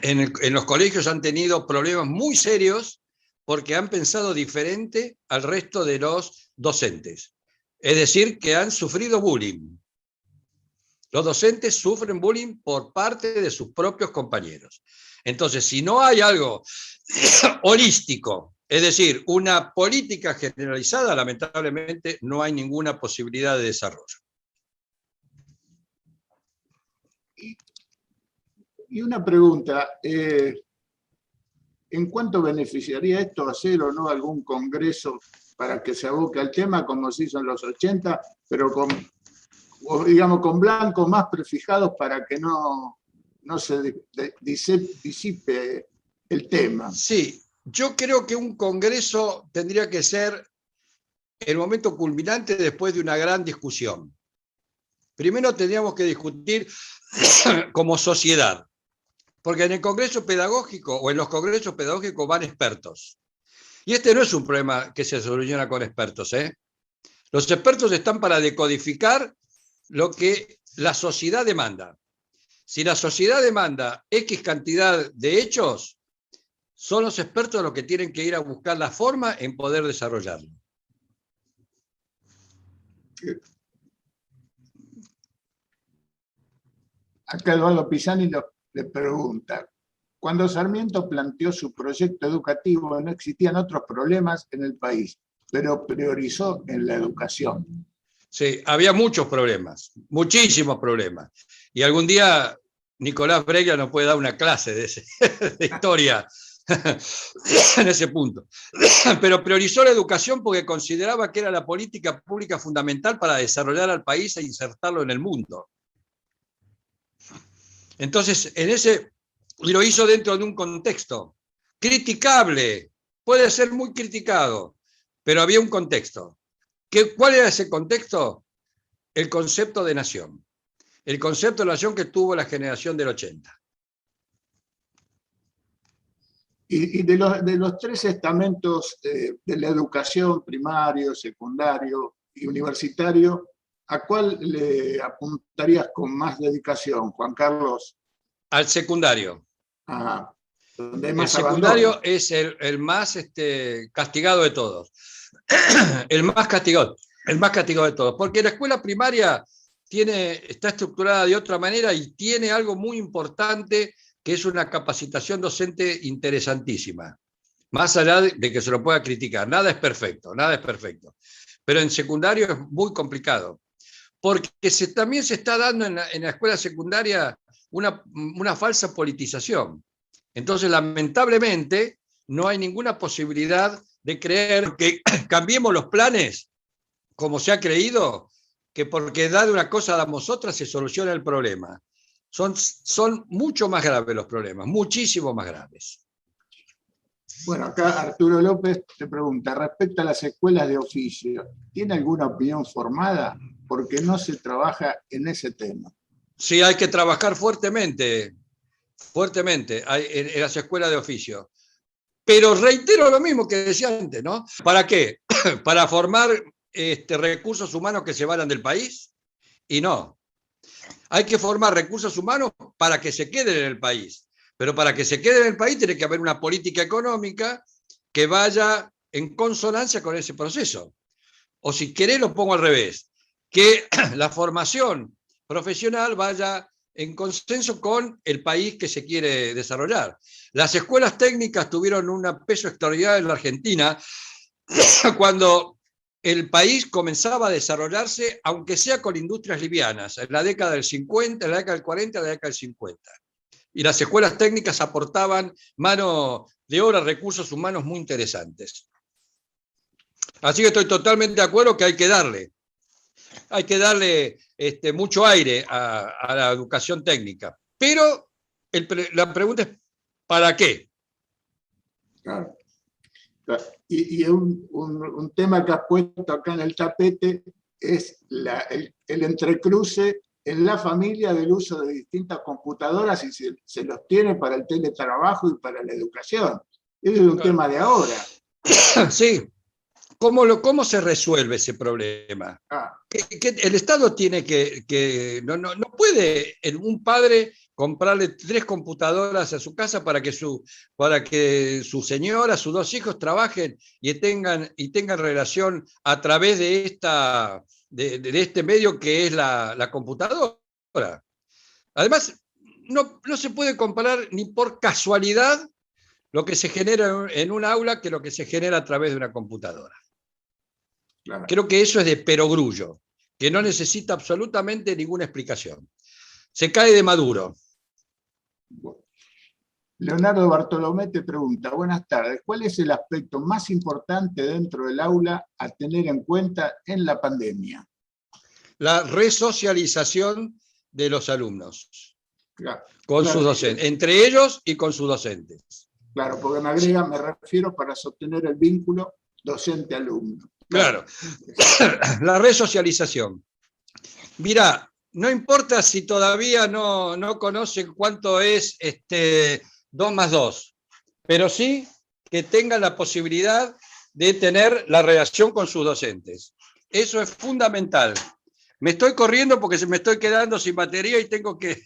en los colegios han tenido problemas muy serios porque han pensado diferente al resto de los docentes. Es decir, que han sufrido bullying. Los docentes sufren bullying por parte de sus propios compañeros. Entonces, si no hay algo holístico, es decir, una política generalizada, lamentablemente no hay ninguna posibilidad de desarrollo. Y una pregunta, ¿en cuánto beneficiaría esto hacer o no algún congreso para que se aboque al tema como se hizo en los 80, pero con blancos más prefijados para que no se disipe el tema? Sí, yo creo que un congreso tendría que ser el momento culminante después de una gran discusión. Primero tendríamos que discutir como sociedad, porque en el congreso pedagógico o en los congresos pedagógicos van expertos. Y este no es un problema que se soluciona con expertos, ¿eh? Los expertos están para decodificar lo que la sociedad demanda. Si la sociedad demanda X cantidad de hechos, son los expertos los que tienen que ir a buscar la forma en poder desarrollarlo. Acá Eduardo Pisani le pregunta, cuando Sarmiento planteó su proyecto educativo no existían otros problemas en el país, pero priorizó en la educación. Sí, había muchos problemas, muchísimos problemas. Y algún día Nicolás Breglia nos puede dar una clase de historia en ese punto. Pero priorizó la educación porque consideraba que era la política pública fundamental para desarrollar al país e insertarlo en el mundo. Entonces, y lo hizo dentro de un contexto criticable, puede ser muy criticado, pero había un contexto. ¿Cuál era ese contexto? El concepto de nación. El concepto de nación que tuvo la generación del 80. Y de los tres estamentos de la educación, primario, secundario y universitario, ¿a cuál le apuntarías con más dedicación, Juan Carlos? Al secundario. Ajá. donde hay El más secundario abandono. es el más castigado de todos. El más castigado de todos. Porque la escuela primaria está estructurada de otra manera y tiene algo muy importante, que es una capacitación docente interesantísima. Más allá de que se lo pueda criticar. Nada es perfecto, nada es perfecto. Pero en secundario es muy complicado. Porque también se está dando en la escuela secundaria una falsa politización. Entonces, lamentablemente, no hay ninguna posibilidad de creer que cambiemos los planes, como se ha creído, que porque da de una cosa damos otra se soluciona el problema. Son mucho más graves los problemas, muchísimo más graves. Bueno, acá Arturo López te pregunta, respecto a las escuelas de oficio, ¿tiene alguna opinión formada? Porque no se trabaja en ese tema. Sí, hay que trabajar fuertemente en las escuelas de oficio. Pero reitero lo mismo que decía antes, ¿no? ¿Para qué? ¿Para formar recursos humanos que se vayan del país? Y no. Hay que formar recursos humanos para que se queden en el país. Pero para que se queden en el país tiene que haber una política económica que vaya en consonancia con ese proceso. O si querés lo pongo al revés, que la formación profesional vaya en consenso con el país que se quiere desarrollar. Las escuelas técnicas tuvieron un peso extraordinario en la Argentina cuando el país comenzaba a desarrollarse, aunque sea con industrias livianas, en la década del 50, en la década del 40, en la década del 50. Y las escuelas técnicas aportaban mano de obra, recursos humanos muy interesantes. Así que estoy totalmente de acuerdo que hay que darle mucho aire a la educación técnica. Pero la pregunta es, ¿para qué? Claro. Y un tema que has puesto acá en el tapete es el entrecruce en la familia del uso de distintas computadoras y se los tiene para el teletrabajo y para la educación. Ese es un tema de ahora. Sí. ¿Cómo se resuelve ese problema? El Estado tiene no puede un padre comprarle 3 computadoras a su casa para que su señora, sus 2 hijos trabajen y tengan relación a través de este medio que es la computadora. Además, no se puede comparar ni por casualidad lo que se genera en un aula que lo que se genera a través de una computadora. Claro. Creo que eso es de perogrullo, que no necesita absolutamente ninguna explicación. Se cae de maduro. Leonardo Bartolomé te pregunta, buenas tardes, ¿cuál es el aspecto más importante dentro del aula a tener en cuenta en la pandemia? La resocialización de los alumnos, claro, con sus docentes, entre ellos y con sus docentes. Claro, porque me refiero para sostener el vínculo docente-alumno. Claro, la resocialización. Mirá, no importa si todavía no conocen cuánto es 2 más 2, pero sí que tengan la posibilidad de tener la relación con sus docentes. Eso es fundamental. Me estoy corriendo porque se me estoy quedando sin batería y tengo que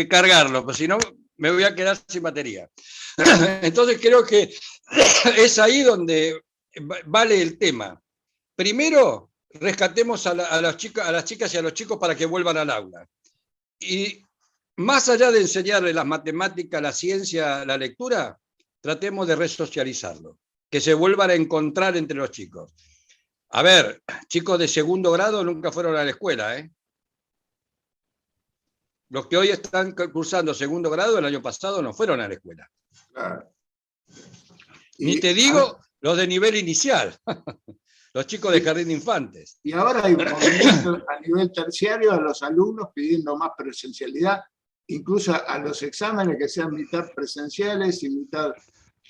cargarlo, porque si no me voy a quedar sin batería. Entonces creo que es ahí donde vale el tema. Primero, rescatemos a las chicas y a los chicos para que vuelvan al aula. Y más allá de enseñarles las matemáticas, la ciencia, la lectura, tratemos de resocializarlo, que se vuelvan a encontrar entre los chicos. A ver, chicos de segundo grado nunca fueron a la escuela, ¿eh? Los que hoy están cursando segundo grado el año pasado no fueron a la escuela. Claro. Ni te digo los de nivel inicial, los chicos de jardín de infantes. Y ahora hay un movimiento a nivel terciario a los alumnos pidiendo más presencialidad, incluso a los exámenes que sean mitad presenciales y mitad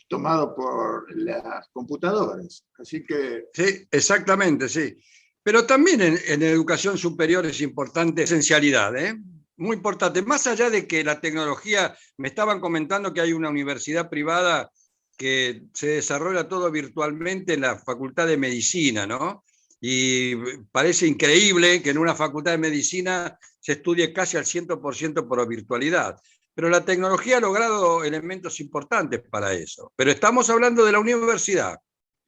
tomados por las computadoras. Así que... Sí, exactamente, sí. Pero también en educación superior es importante la presencialidad, ¿eh? Muy importante. Más allá de que la tecnología, me estaban comentando que hay una universidad privada que se desarrolla todo virtualmente en la Facultad de Medicina, ¿no? Y parece increíble que en una facultad de medicina se estudie casi al 100% por virtualidad. pero la tecnología ha logrado elementos importantes para eso. Pero estamos hablando de la universidad,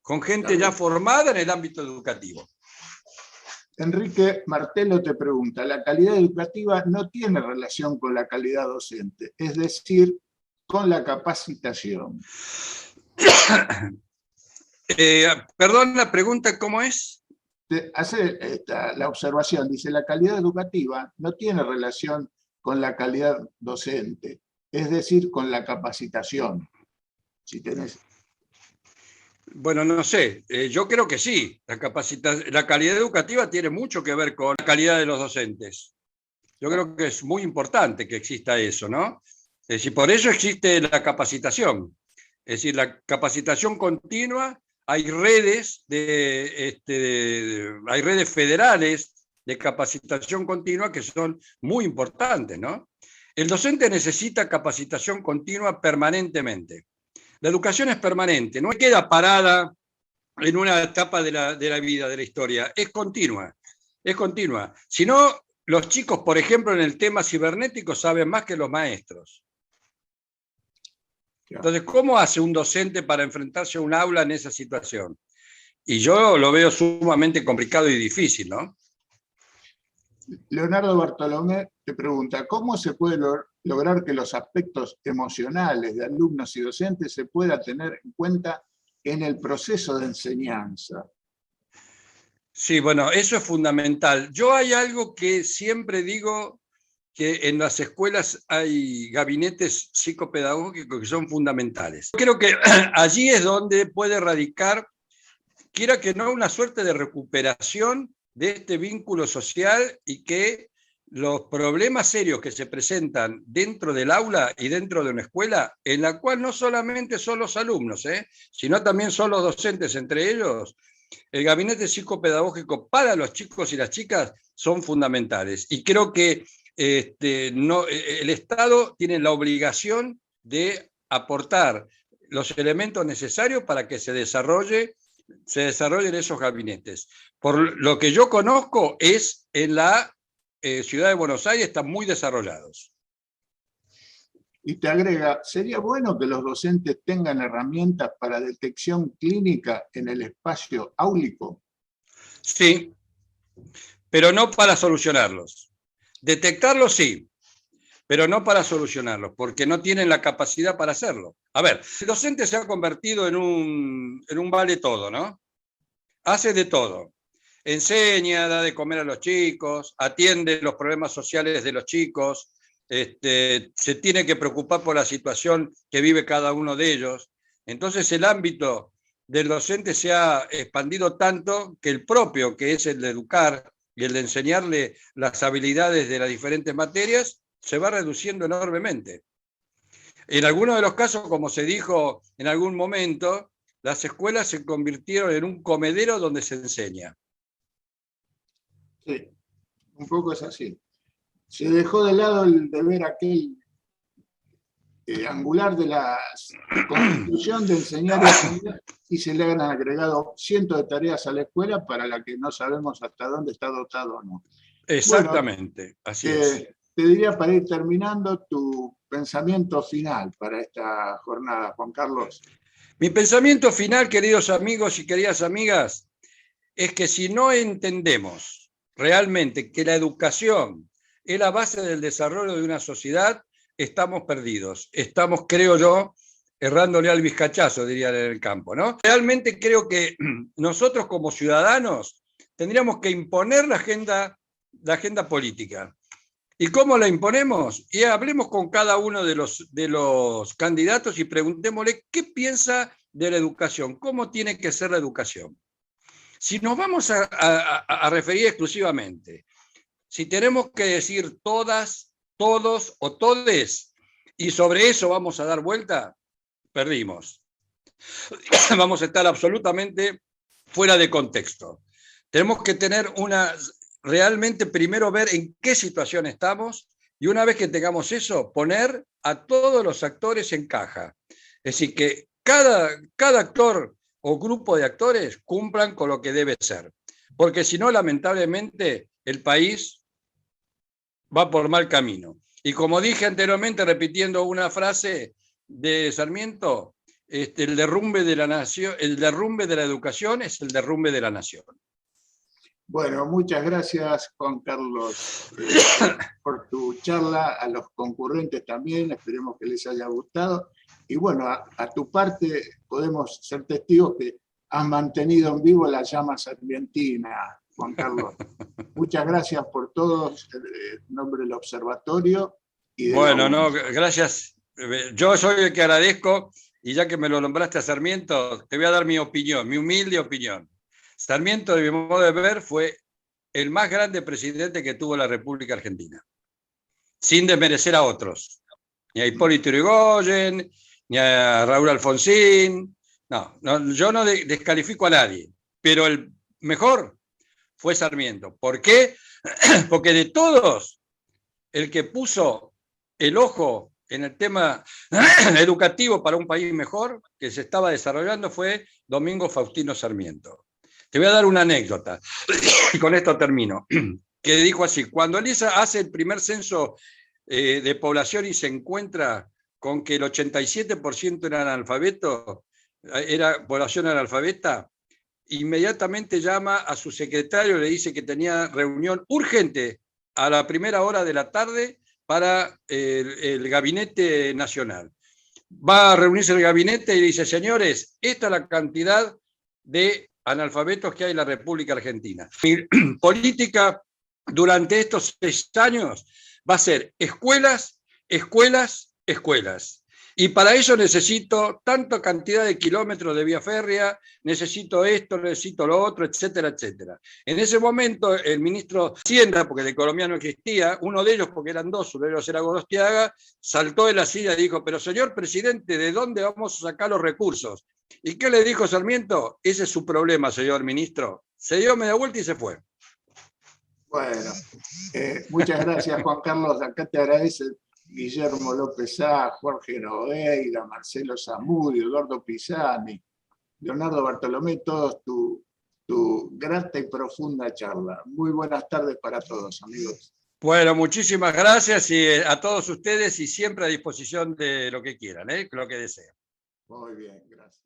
con gente ya formada en el ámbito educativo. Enrique Martelo te pregunta, la calidad educativa no tiene relación con la calidad docente, es decir, con la capacitación. Perdón, la pregunta, ¿cómo es? Hace la observación, dice, la calidad educativa no tiene relación con la calidad docente, es decir, con la capacitación. Si tenés... Bueno, no sé, yo creo que sí. La calidad educativa tiene mucho que ver con la calidad de los docentes. Yo creo que es muy importante que exista eso, ¿no? Es decir, por eso existe la capacitación. Es decir, la capacitación continua, hay redes, hay redes federales de capacitación continua que son muy importantes, ¿no? El docente necesita capacitación continua permanentemente. La educación es permanente, no queda parada en una etapa de la vida, de la historia, es continua, es continua. Si no, los chicos, por ejemplo, en el tema cibernético saben más que los maestros. Entonces, ¿cómo hace un docente para enfrentarse a un aula en esa situación? Y yo lo veo sumamente complicado y difícil, ¿no? Leonardo Bartolomé te pregunta, ¿cómo se puede lograr que los aspectos emocionales de alumnos y docentes se pueda tener en cuenta en el proceso de enseñanza? Sí, bueno, eso es fundamental. Yo hay algo que siempre digo, que en las escuelas hay gabinetes psicopedagógicos que son fundamentales. Creo que allí es donde puede radicar, quiera que no, una suerte de recuperación de este vínculo social y que los problemas serios que se presentan dentro del aula y dentro de una escuela, en la cual no solamente son los alumnos, sino también son los docentes entre ellos, el gabinete psicopedagógico para los chicos y las chicas son fundamentales. Y creo que el Estado tiene la obligación de aportar los elementos necesarios para que se desarrollen esos gabinetes. Por lo que yo conozco, es en la ciudad de Buenos Aires, están muy desarrollados. Y te agrega, ¿sería bueno que los docentes tengan herramientas para detección clínica en el espacio áulico? Sí, pero no para solucionarlos. Detectarlos sí, pero no para solucionarlos, porque no tienen la capacidad para hacerlo. A ver, el docente se ha convertido en un vale todo, ¿no? Hace de todo. Enseña, da de comer a los chicos, atiende los problemas sociales de los chicos, se tiene que preocupar por la situación que vive cada uno de ellos. Entonces el ámbito del docente se ha expandido tanto que el propio, que es el de educar y el de enseñarle las habilidades de las diferentes materias, se va reduciendo enormemente. En algunos de los casos, como se dijo en algún momento, las escuelas se convirtieron en un comedero donde se enseña. Sí, un poco es así. Se dejó de lado el deber aquel angular de la constitución de enseñar y aprender, y se le han agregado cientos de tareas a la escuela para la que no sabemos hasta dónde está dotado o no. Exactamente, bueno, así es. Te diría, para ir terminando, tu pensamiento final para esta jornada, Juan Carlos. Mi pensamiento final, queridos amigos y queridas amigas, es que si no entendemos realmente que la educación es la base del desarrollo de una sociedad, estamos perdidos. Estamos, creo yo, errándole al vizcachazo, dirían en el campo, ¿no? Realmente creo que nosotros como ciudadanos tendríamos que imponer la agenda política. ¿Y cómo la imponemos? Y hablemos con cada uno de los candidatos y preguntémosle qué piensa de la educación, cómo tiene que ser la educación. Si nos vamos a referir exclusivamente, si tenemos que decir todas, todos o todes, y sobre eso vamos a dar vuelta, perdimos. Vamos a estar absolutamente fuera de contexto. Tenemos que tener realmente primero ver en qué situación estamos y una vez que tengamos eso, poner a todos los actores en caja. Es decir, que cada actor o grupo de actores cumplan con lo que debe ser. Porque si no, lamentablemente, el país va por mal camino. Y como dije anteriormente, repitiendo una frase de Sarmiento, el derrumbe de la nación, el derrumbe de la educación es el derrumbe de la nación. Bueno, muchas gracias, Juan Carlos, por tu charla, a los concurrentes también, esperemos que les haya gustado. Y bueno, a tu parte podemos ser testigos que has mantenido en vivo la llama sarmientina, Juan Carlos. Muchas gracias por todo, en nombre del observatorio. Y de bueno, no, gracias. Yo soy el que agradezco, y ya que me lo nombraste a Sarmiento, te voy a dar mi opinión, mi humilde opinión. Sarmiento, de mi modo de ver, fue el más grande presidente que tuvo la República Argentina, sin desmerecer a otros, ni a Hipólito Yrigoyen, ni a Raúl Alfonsín. No, yo no descalifico a nadie, pero el mejor fue Sarmiento. ¿Por qué? Porque de todos, el que puso el ojo en el tema educativo para un país mejor que se estaba desarrollando fue Domingo Faustino Sarmiento. Te voy a dar una anécdota, y con esto termino, que dijo así: cuando Elisa hace el primer censo de población y se encuentra con que el 87% eran analfabetos, era población analfabeta, inmediatamente llama a su secretario y le dice que tenía reunión urgente a la primera hora de la tarde para el gabinete nacional. Va a reunirse el gabinete y dice: señores, esta es la cantidad de analfabetos que hay en la República Argentina. Mi política durante estos 6 años va a ser escuelas, escuelas, escuelas. Y para eso necesito tanta cantidad de kilómetros de vía férrea, necesito esto, necesito lo otro, etcétera, etcétera. En ese momento el ministro de Hacienda, porque de economía no existía, uno de ellos, porque eran 2, uno de ellos era Gorostiaga, saltó de la silla y dijo: pero señor presidente, ¿de dónde vamos a sacar los recursos? ¿Y qué le dijo Sarmiento? Ese es su problema, señor ministro. Se dio media vuelta y se fue. Bueno, muchas gracias, Juan Carlos. Acá te agradece Guillermo López A, Jorge Nogueira, Marcelo Zamudio, Eduardo Pisani, Leonardo Bartolomé, todos tu grata y profunda charla. Muy buenas tardes para todos, amigos. Bueno, muchísimas gracias y a todos ustedes, y siempre a disposición de lo que quieran, lo que deseen. Muy bien, gracias.